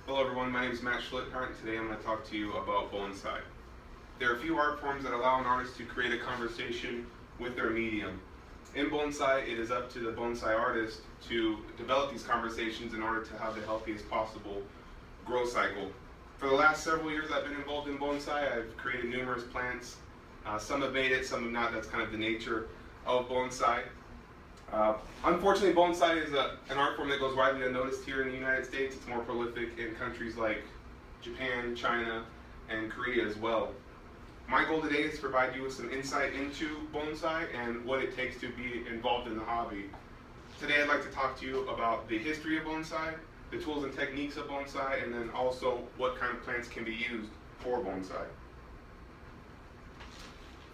Hello everyone, my name is Matt Schlitthart, and today I'm going to talk to you about bonsai. There are a few art forms that allow an artist to create a conversation with their medium. In bonsai, it is up to the bonsai artist to develop these conversations in order to have the healthiest possible growth cycle. For the last several years I've been involved in bonsai. I've created numerous plants. Some have made it, some have not. That's kind of the nature of bonsai. Unfortunately, bonsai is an art form that goes widely unnoticed here in the United States. It's more prolific in countries like Japan, China, and Korea as well. My goal today is to provide you with some insight into bonsai and what it takes to be involved in the hobby. Today I'd like to talk to you about the history of bonsai, the tools and techniques of bonsai, and then also what kind of plants can be used for bonsai.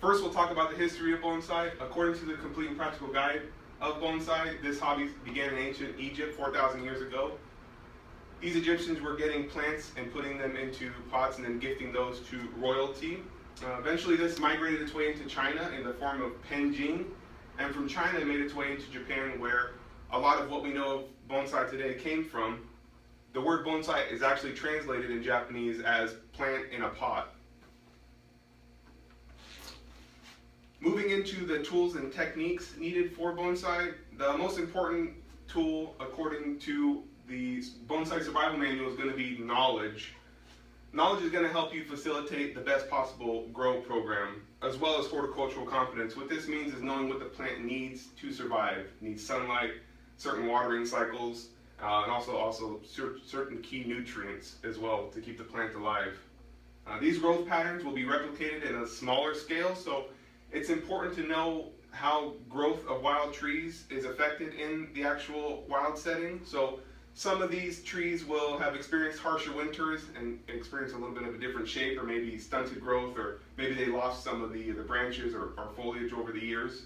First, we'll talk about the history of bonsai. According to the Complete and Practical Guide of bonsai, this hobby began in ancient Egypt 4,000 years ago. These Egyptians were getting plants and putting them into pots and then gifting those to royalty. Eventually this migrated its way into China in the form of penjing, and from China it made its way into Japan, where a lot of what we know of bonsai today came from. The word bonsai is actually translated in Japanese as plant in a pot. Moving into the tools and techniques needed for bonsai, the most important tool according to the Bonsai Survival Manual is going to be knowledge. Knowledge is going to help you facilitate the best possible grow program, as well as horticultural competence. What this means is knowing what the plant needs to survive. It needs sunlight, certain watering cycles, and also certain key nutrients as well to keep the plant alive. These growth patterns will be replicated in a smaller scale, so it's important to know how growth of wild trees is affected in the actual wild setting. So some of these trees will have experienced harsher winters and experience a little bit of a different shape, or maybe stunted growth, or maybe they lost some of the branches or foliage over the years.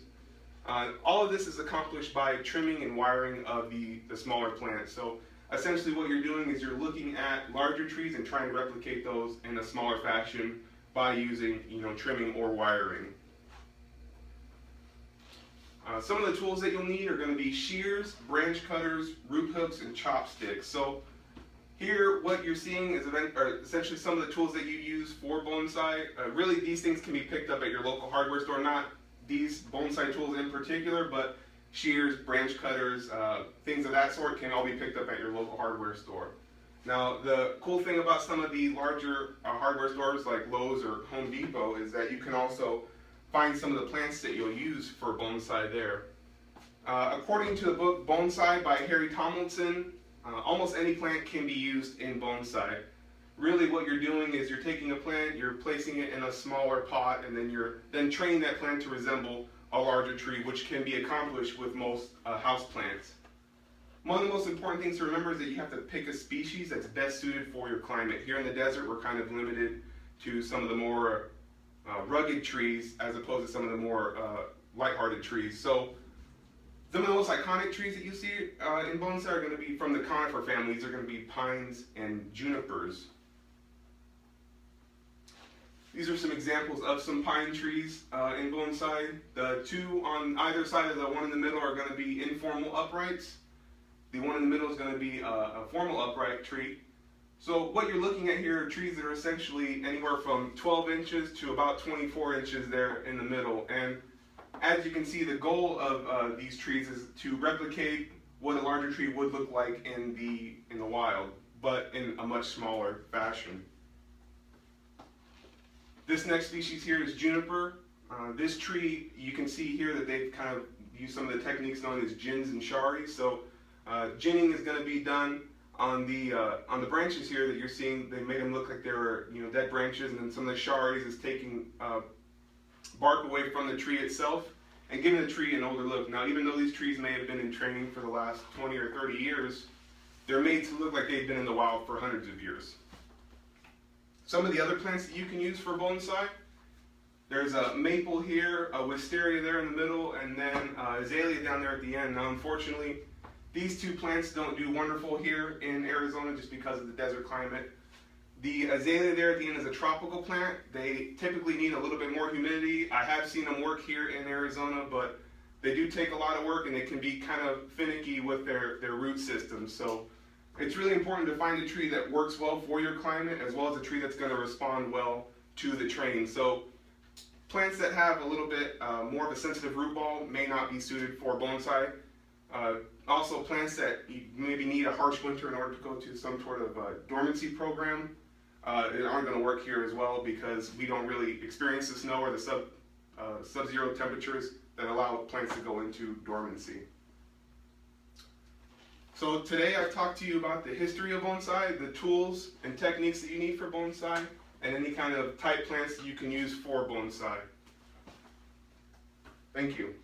All of this is accomplished by trimming and wiring of the smaller plants. So essentially what you're doing is you're looking at larger trees and trying to replicate those in a smaller fashion by using trimming or wiring. Some of the tools that you'll need are going to be shears, branch cutters, root hooks, and chopsticks. So here what you're seeing is essentially some of the tools that you use for bonsai. Really these things can be picked up at your local hardware store, not these bonsai tools in particular, but shears, branch cutters, things of that sort can all be picked up at your local hardware store. Now the cool thing about some of the larger hardware stores like Lowe's or Home Depot is that you can also find some of the plants that you'll use for bonsai there. According to the book Bonsai by Harry Tomlinson, almost any plant can be used in bonsai. Really what you're doing is you're taking a plant, you're placing it in a smaller pot, and then you're training that plant to resemble a larger tree, which can be accomplished with most house plants. One of the most important things to remember is that you have to pick a species that's best suited for your climate. Here in the desert we're kind of limited to some of the more rugged trees as opposed to some of the more lighthearted trees. So some of the most iconic trees that you see in bonsai are going to be from the conifer families. They're going to be pines and junipers. These are some examples of some pine trees in bonsai. The two on either side of the one in the middle are going to be informal uprights. The one in the middle is going to be a formal upright tree. So what you're looking at here are trees that are essentially anywhere from 12 inches to about 24 inches there in the middle. And as you can see, the goal of these trees is to replicate what a larger tree would look like in the wild, but in a much smaller fashion. This next species here is juniper. This tree, you can see here that they've kind of used some of the techniques known as gins and sharis. So ginning is going to be done on the branches here that you're seeing. They made them look like they were dead branches, and then some of the sharis is taking bark away from the tree itself and giving the tree an older look. Now, even though these trees may have been in training for the last 20 or 30 years, they're made to look like they've been in the wild for hundreds of years. Some of the other plants that you can use for bonsai, there's a maple here, a wisteria there in the middle, and then azalea down there at the end. Now, unfortunately, these two plants don't do wonderful here in Arizona just because of the desert climate. The azalea there at the end is a tropical plant. They typically need a little bit more humidity. I have seen them work here in Arizona, but they do take a lot of work and they can be kind of finicky with their root system. So it's really important to find a tree that works well for your climate, as well as a tree that's going to respond well to the training. So plants that have a little bit more of a sensitive root ball may not be suited for bonsai. Also, plants that maybe need a harsh winter in order to go to some sort of dormancy program aren't going to work here as well, because we don't really experience the snow or the sub-zero temperatures that allow plants to go into dormancy. So today I've talked to you about the history of bonsai, the tools and techniques that you need for bonsai, and any kind of type plants that you can use for bonsai. Thank you.